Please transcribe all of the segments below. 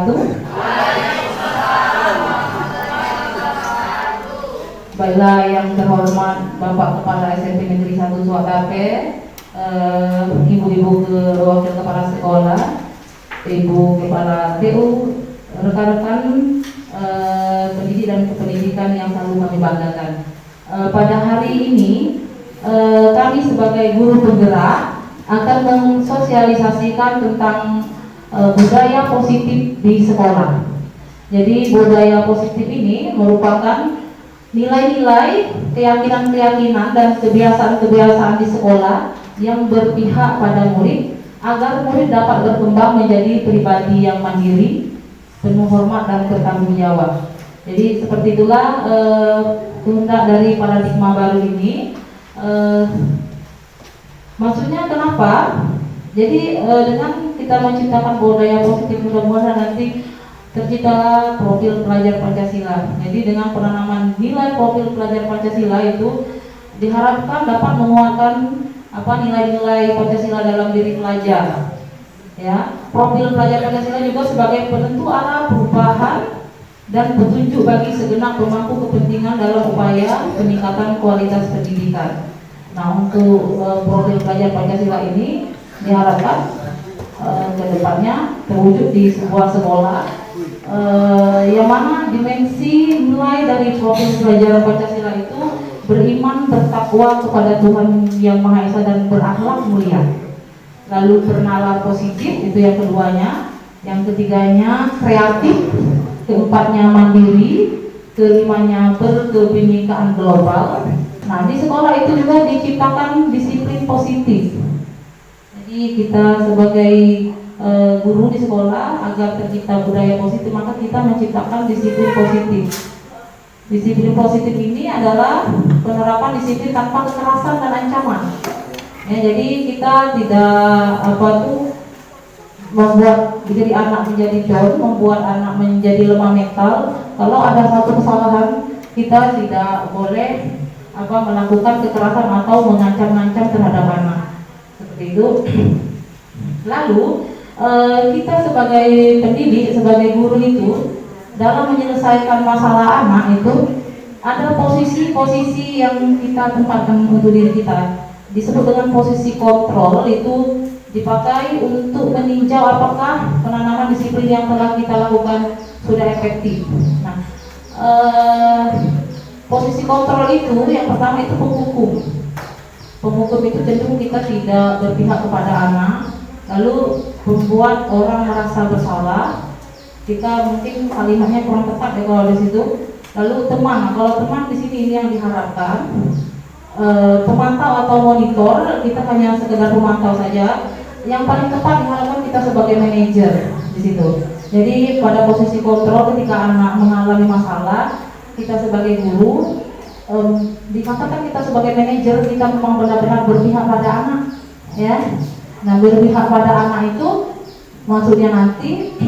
wabarakatuh. Baiklah yang terhormat Bapak Kepala SMP Negeri 1 Suwatape, Ibu-ibu wakil kepala sekolah, Ibu Kepala TU, rekan-rekan pendidik dan kependidikan yang selalu kami banggakan. Pada hari ini kami sebagai guru penggerak akan mensosialisasikan tentang budaya positif di sekolah. Jadi budaya positif ini merupakan nilai-nilai, keyakinan-keyakinan dan kebiasaan-kebiasaan di sekolah yang berpihak pada murid agar murid dapat berkembang menjadi pribadi yang mandiri, penuh hormat dan bertanggung jawab. Jadi seperti itulah kehendak dari paradigma baru ini. Maksudnya kenapa? Jadi dengan kita menciptakan budaya positif, mudah-mudahan nanti tercipta profil pelajar Pancasila. Jadi dengan penanaman nilai profil pelajar Pancasila itu diharapkan dapat menguatkan nilai-nilai Pancasila dalam diri pelajar. Ya, profil pelajar Pancasila juga sebagai penentu arah perubahan dan petunjuk bagi segenap pemangku kepentingan dalam upaya peningkatan kualitas pendidikan. Nah, untuk profil pelajar Pancasila ini diharapkan ke depannya terwujud di sebuah sekolah yang mana dimensi nilai dari profil pelajaran Pancasila itu beriman, bertakwa kepada Tuhan Yang Maha Esa dan berakhlak mulia. Lalu bernalar positif, itu yang keduanya. Yang ketiganya kreatif, keempatnya mandiri, kelimanya berkebinekaan global. Nah, di sekolah itu juga diciptakan disiplin positif. Jadi kita sebagai guru di sekolah agar tercipta budaya positif, maka kita menciptakan disiplin positif. Disiplin positif ini adalah penerapan disiplin tanpa kekerasan dan ancaman. Ya, jadi kita tidak membuat diri anak menjadi down, membuat anak menjadi lemah mental. Kalau ada satu kesalahan, kita tidak boleh melakukan kekerasan atau mengancam-ancam terhadap anak. Seperti itu. Lalu kita sebagai pendidik, sebagai guru itu dalam menyelesaikan masalah anak itu ada posisi-posisi yang kita tempatkan untuk diri kita. Disebut dengan posisi kontrol, itu dipakai untuk meninjau apakah penanaman disiplin yang telah kita lakukan sudah efektif. Nah, posisi kontrol itu yang pertama itu penghukum. Penghukum itu cenderung kita tidak berpihak kepada anak, lalu membuat orang merasa bersalah. Kita mungkin kalimatnya kurang tepat ya kalau di situ. Lalu teman, kalau teman di sini ini yang diharapkan. Pemantau atau monitor, kita hanya sekedar pemantau saja. Yang paling tepat diharapkan kita sebagai manajer di situ. Jadi pada posisi kontrol ketika anak mengalami masalah, kita sebagai guru dikatakan kita sebagai manajer, kita memang benar-benar berpihak pada anak, ya. Nah, berpihak pada anak itu maksudnya nanti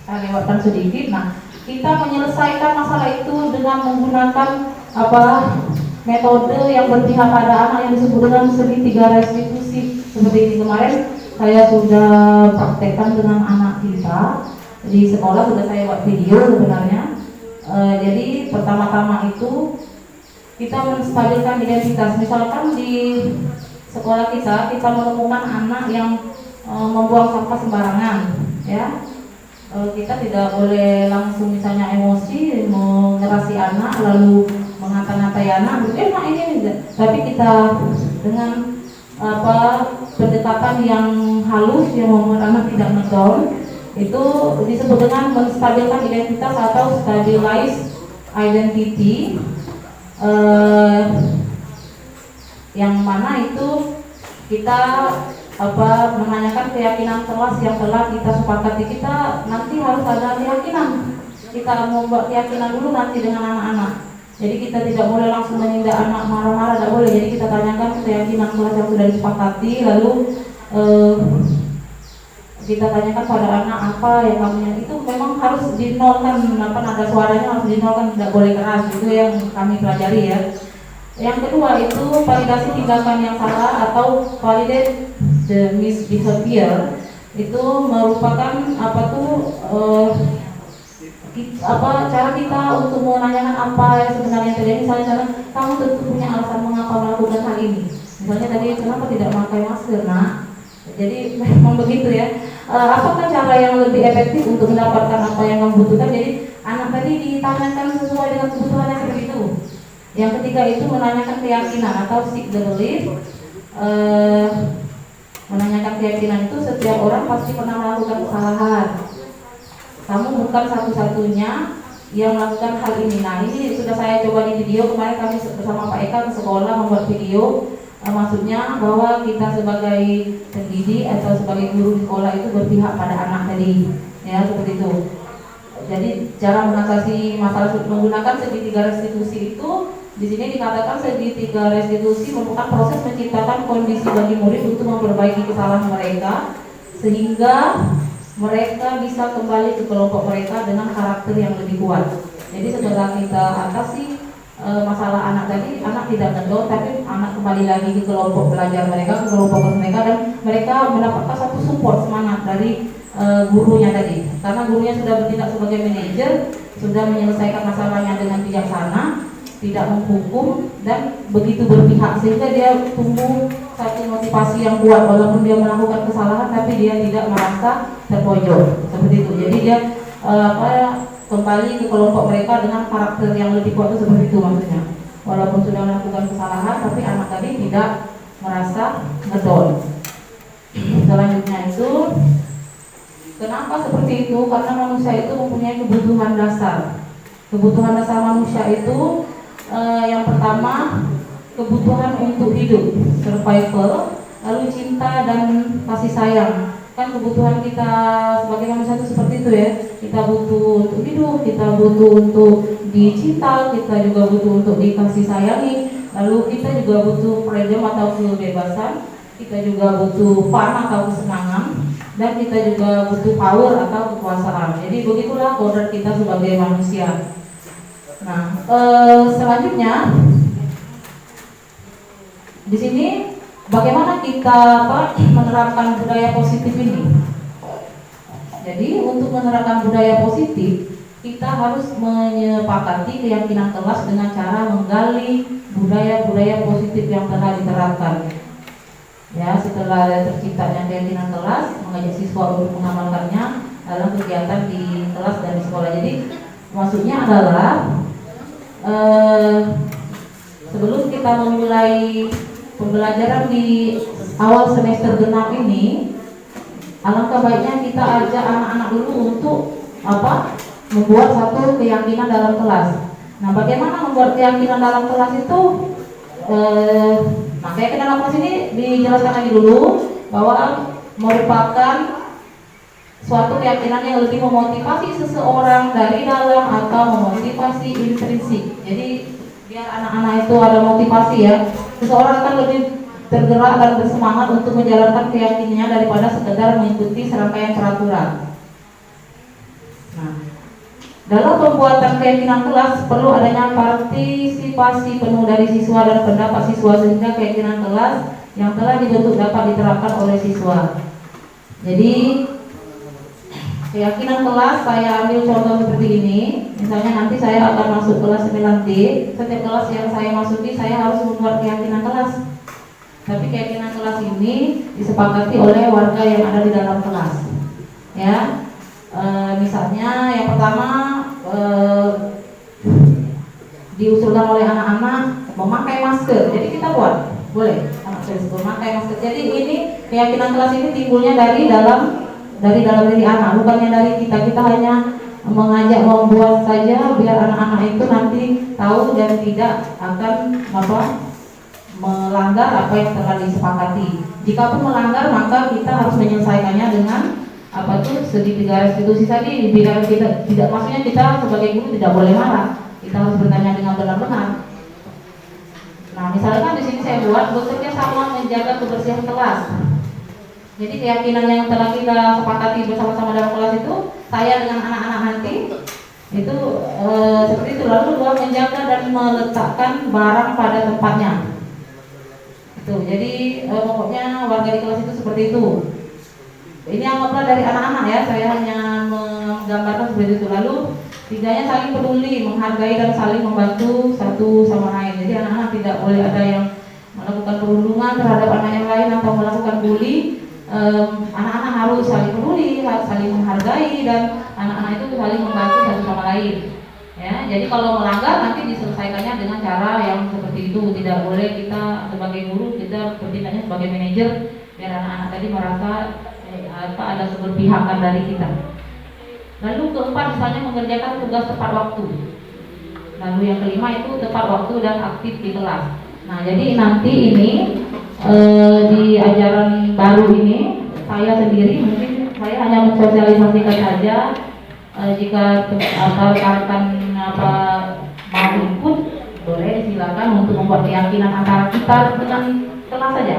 saya lewatkan sedikit. Nah, kita menyelesaikan masalah itu dengan menggunakan metode yang berpihak pada anak yang disebut dengan segitiga restitusi. Seperti ini kemarin saya sudah praktekkan dengan anak kita di sekolah, sudah saya buat video sebenarnya. Jadi pertama-tama itu kita menstabilkan identitas. Misalkan di sekolah kita menemukan anak yang membuang sampah sembarangan, ya. Kita tidak boleh langsung misalnya emosi mengerasi anak lalu mengata-ngatai anak, nah ini, tapi kita dengan pendekatan yang halus yang membuat anak tidak ngedown, itu disebut dengan menstabilkan identitas atau stabilize identity, yang mana itu kita menanyakan keyakinan kelas yang telah kita sepakati. Kita nanti harus ada keyakinan, kita membuat keyakinan dulu nanti dengan anak-anak. Jadi kita tidak boleh langsung menindak anak marah-marah, tidak boleh. Jadi kita tanyakan keyakinan kelas yang sudah disepakati, lalu kita tanyakan pada anak apa yang kamu, itu memang harus dinolkan, nada suaranya harus dinolkan, tidak boleh keras. Itu yang kami pelajari ya. Yang kedua itu validasi tindakan yang salah atau validate the misbehavior. itu merupakan cara kita untuk menanyakan apa yang sebenarnya terjadi. Misalnya kamu tentu punya alasan mengapa melakukan hal ini. Misalnya tadi kenapa tidak memakai masker, nak? Jadi memang begitu ya. Apakah cara yang lebih efektif untuk mendapatkan apa yang kamu butuhkan? Jadi anak tadi ditanyakan sesuai dengan kebutuhannya seperti itu. Yang ketiga itu menanyakan keyakinan atau seek the belief. Menanyakan keyakinan itu setiap orang pasti pernah melakukan kesalahan. Kamu bukan satu-satunya yang melakukan hal ini. Nah, ini sudah saya coba di video kemarin, kami bersama Pak Eka ke sekolah membuat video. Maksudnya bahwa kita sebagai pendidik atau sebagai guru di sekolah itu berpihak pada anak tadi, ya seperti itu. Jadi cara mengatasi masalah menggunakan segitiga restitusi itu di sini dikatakan segitiga restitusi merupakan proses menciptakan kondisi bagi murid untuk memperbaiki kesalahan mereka sehingga mereka bisa kembali ke kelompok mereka dengan karakter yang lebih kuat. Jadi setelah kita atasi masalah anak tadi, anak tidak ngedon, tapi anak kembali lagi ke kelompok belajar mereka, ke kelompok mereka, dan mereka mendapatkan satu support semangat dari gurunya tadi. Karena gurunya sudah bertindak sebagai manajer, sudah menyelesaikan masalahnya dengan bijaksana, tidak menghukum dan begitu berpihak, sehingga dia tumbuh satu motivasi yang kuat walaupun dia melakukan kesalahan, tapi dia tidak merasa terpojok seperti itu. Jadi dia kembali ke kelompok mereka dengan karakter yang lebih kuat, itu seperti itu maksudnya. Walaupun sudah melakukan kesalahan, tapi anak tadi tidak merasa ngedon. Selanjutnya itu, kenapa seperti itu? Karena manusia itu mempunyai kebutuhan dasar. Kebutuhan dasar manusia itu yang pertama kebutuhan untuk hidup, survival, lalu cinta dan kasih sayang. Kan kebutuhan kita sebagai manusia itu seperti itu ya. Kita butuh untuk hidup, kita butuh untuk dicinta, kita juga butuh untuk dikasih sayangi, lalu kita juga butuh freedom atau kebebasan, kita juga butuh fun atau kesenangan, dan kita juga butuh power atau kekuasaan. Jadi begitulah kodrat kita sebagai manusia. Nah, selanjutnya di sini bagaimana kita menerapkan budaya positif ini? Jadi untuk menerapkan budaya positif, kita harus menyepakati keyakinan kelas dengan cara menggali budaya-budaya positif yang telah diterapkan. Ya, setelah terciptanya keyakinan kelas, mengajak siswa untuk mengamalkannya dalam kegiatan di kelas dan di sekolah. Jadi maksudnya adalah sebelum kita memulai pembelajaran di awal semester genap ini, alangkah baiknya kita ajak anak-anak dulu untuk membuat satu keyakinan dalam kelas. Nah, bagaimana membuat keyakinan dalam kelas itu? Keyakinan dalam kelas ini dijelaskan lagi dulu bahwa merupakan suatu keyakinan yang lebih memotivasi seseorang dari dalam atau memotivasi intrinsik. Jadi biar anak-anak itu ada motivasi ya. Seseorang akan lebih tergerak dan bersemangat untuk menjalankan keyakinannya daripada sekedar mengikuti serangkaian peraturan. Nah, dalam pembuatan keyakinan kelas perlu adanya partisipasi penuh dari siswa dan pendapat siswa sehingga keyakinan kelas yang telah dibentuk dapat diterapkan oleh siswa. Jadi keyakinan kelas saya ambil contoh seperti ini. Misalnya nanti saya akan masuk kelas 9D. Setiap kelas yang saya masuki saya harus membuat keyakinan kelas. Tapi keyakinan kelas ini disepakati oleh warga yang ada di dalam kelas. Ya, misalnya yang pertama diusulkan oleh anak-anak memakai masker. Jadi kita buat, boleh anak saya memakai masker. Jadi ini keyakinan kelas ini timbulnya dari dalam diri anak, bukannya dari kita. Kita hanya mengajak membuat saja biar anak-anak itu nanti tahu dan tidak akan melanggar apa yang telah disepakati. Jika pun melanggar, maka kita harus menyelesaikannya dengan segitiga restitusi tadi. Biar kita tidak, maksudnya kita sebagai guru tidak boleh marah. Kita harus bertanya dengan benar-benar. Nah, misalkan di sini saya buat bekerja sama menjaga kebersihan kelas. Jadi keyakinan yang telah kita sepakati bersama-sama dalam kelas itu, saya dengan anak-anak nanti itu seperti itu. Lalu dua, menjaga dan meletakkan barang pada tempatnya. Itu. Jadi pokoknya warga di kelas itu seperti itu. Ini anggaplah dari anak-anak ya, saya hanya menggambarkan seperti itu. Lalu tiganya saling peduli, menghargai dan saling membantu satu sama lain. Jadi anak-anak tidak boleh ada yang melakukan perundungan terhadap anak yang lain atau melakukan bully. Anak-anak harus saling peduli, harus saling menghargai, dan anak-anak itu saling membantu satu sama lain. Ya, jadi kalau melanggar nanti diselesaikannya dengan cara yang seperti itu. Tidak boleh kita sebagai guru kita bertindaknya sebagai manajer biar anak-anak tadi merasa ada keberpihakan dari kita. Lalu keempat misalnya mengerjakan tugas tepat waktu. Lalu yang kelima itu tepat waktu dan aktif di kelas. Nah jadi nanti ini di ajaran baru ini saya sendiri mungkin saya hanya mensosialisasikan saja. Jika rekan-rekan mau input boleh silakan untuk membuat keyakinan antara kita dengan kelas saja.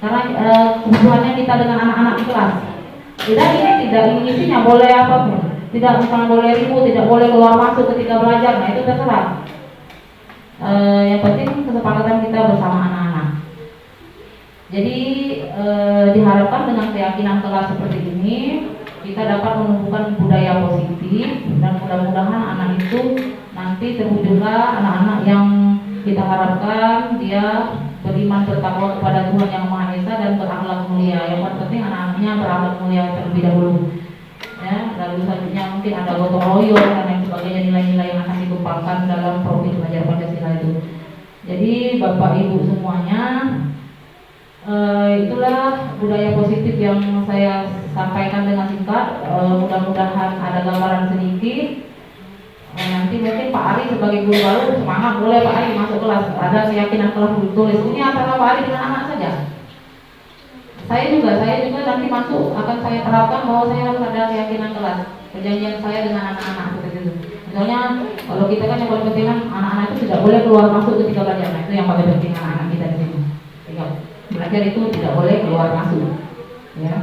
Karena kebutuhannya kita dengan anak-anak di kelas. Tidak ini isinya boleh apapun. Tidak misalnya boleh ribut, tidak boleh keluar masuk ketika belajar. Nah itu terserah. Yang penting kesepakatan kita bersama anak-anak. Jadi diharapkan dengan keyakinan kelas seperti ini kita dapat menumbuhkan budaya positif dan mudah-mudahan anak itu nanti terwujudlah anak-anak yang kita harapkan dia beriman bertakwa kepada Tuhan Yang Maha Esa dan berakhlak mulia. Yang penting anak-anaknya berakhlak mulia terlebih dahulu. Ya, lalu selanjutnya mungkin ada gotong royong dan lain sebagainya, nilai-nilai yang akan dikembangkan dalam profil belajar Pancasila itu. Jadi Bapak Ibu semuanya, itulah budaya positif yang saya sampaikan dengan singkat. Mudah-mudahan ada gambaran sedikit. Nanti mungkin Pak Ari sebagai guru baru semangat, boleh Pak Ari masuk kelas, ada keyakinan kelas tulis. Ini antara Pak Ari dengan anak saja. Saya juga nanti masuk akan saya terapkan bahwa saya harus ada keyakinan kelas. Perjanjian saya dengan anak-anak seperti itu. Misalnya kalau kita kan yang paling penting kan anak-anak itu tidak boleh keluar masuk ketika belajar. Nah itu yang paling penting anak-anak kita di sini. Belajar itu tidak boleh keluar masuk. Ya.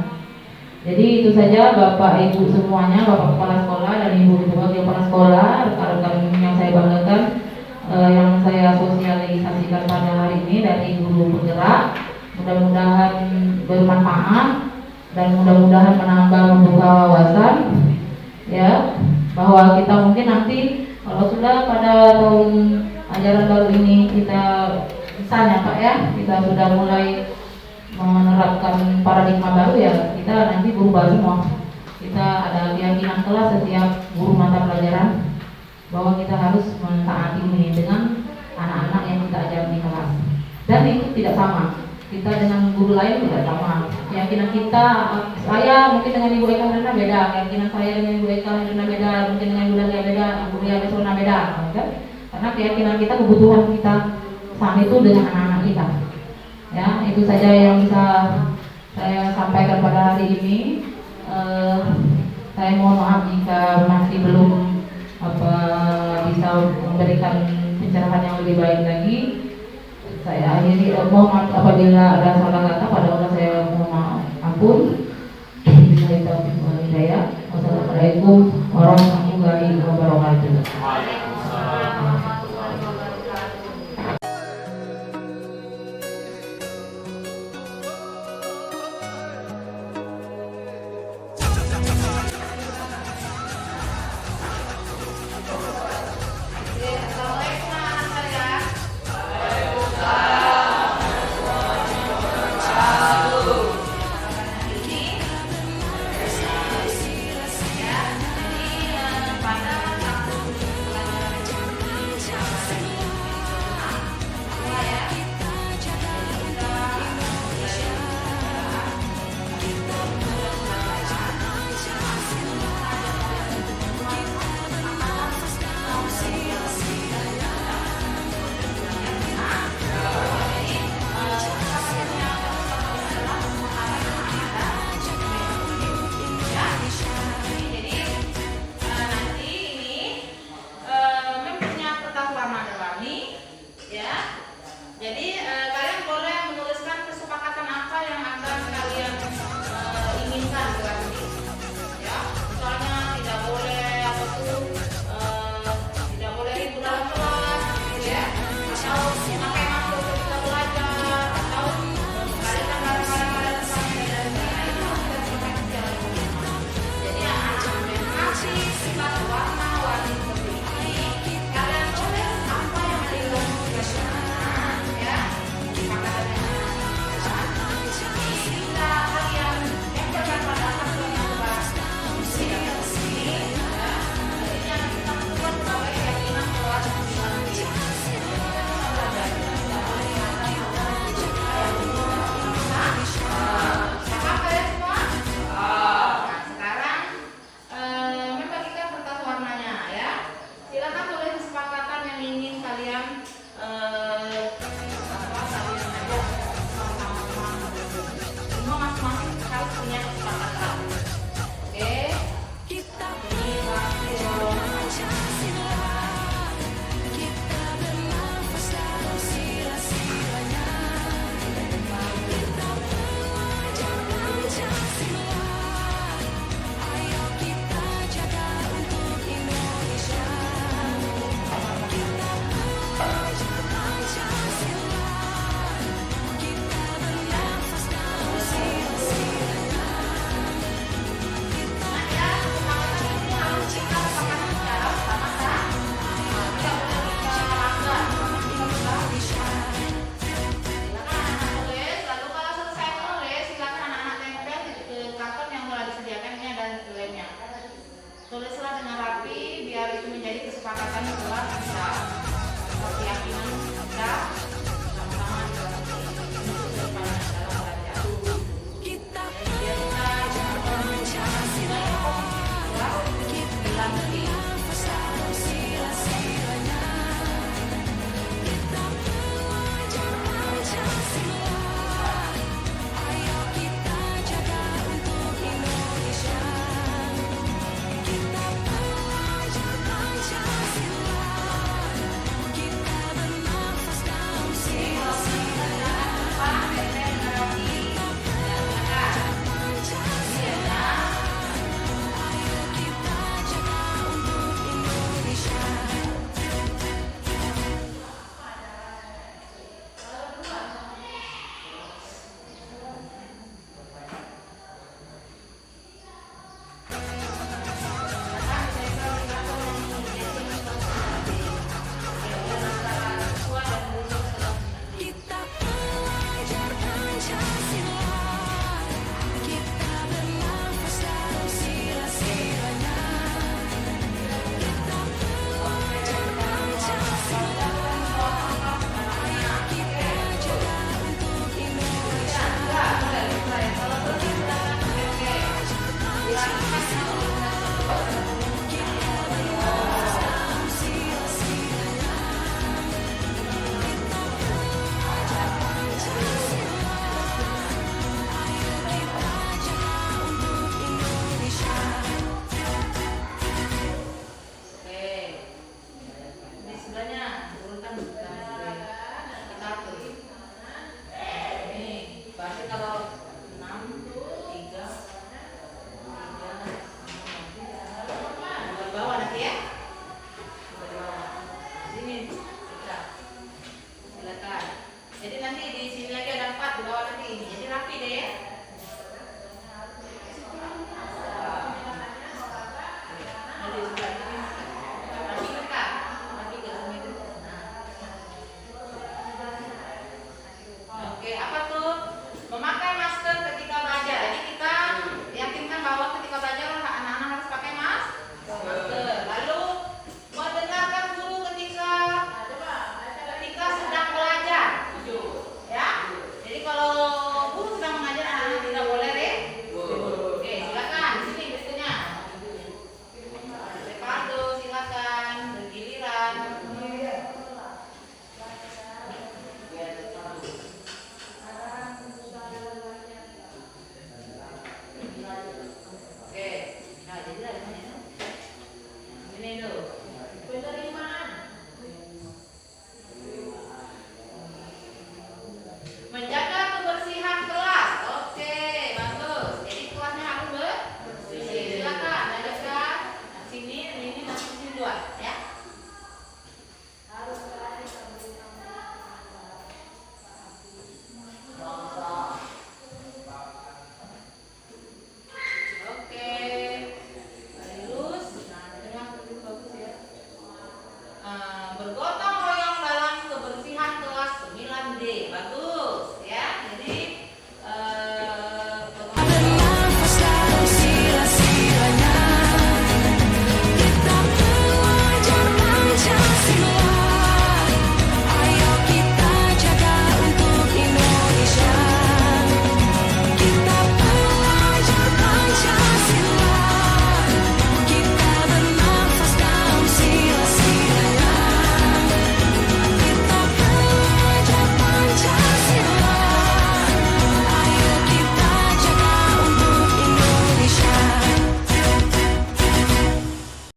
Jadi itu saja Bapak Ibu semuanya, Bapak Kepala Sekolah dan Ibu Wakil Kepala Sekolah, rekan-rekan yang saya banggakan, yang saya sosialisasikan pada hari ini dari guru penggerak. Mudah-mudahan bermanfaat dan mudah-mudahan menambah membuka wawasan, ya, bahwa kita mungkin nanti kalau sudah pada tahun ajaran baru ini kita misalnya Pak ya, kita sudah mulai menerapkan paradigma baru ya, kita nanti berubah semua. Kita ada keyakinan kelas setiap guru mata pelajaran bahwa kita harus mentaati ini dengan anak-anak yang kita ajar di kelas. Dan itu tidak sama. Kita dengan guru lain tidak sama. Keyakinan kita, saya mungkin dengan Ibu Eka Helena beda, keyakinan saya dengan Ibu Eka Helena beda, mungkin dengan Ibu Dalia beda, Ibu Lia Besona beda, kan? Karena keyakinan kita, kebutuhan kita saat itu dengan anak-anak kita. Ya, itu saja yang bisa saya sampaikan pada hari ini. Saya mohon maaf jika masih belum bisa memberikan pencerahan yang lebih baik lagi. Saya akhiri, mohon maaf apabila ada salah kata, pada orang saya mohon maaf, ampun. Wassalamualaikum warahmatullahi wabarakatuh. Tulislah dengan rapi biar itu menjadi kesepakatan kelas kita, keyakinan kita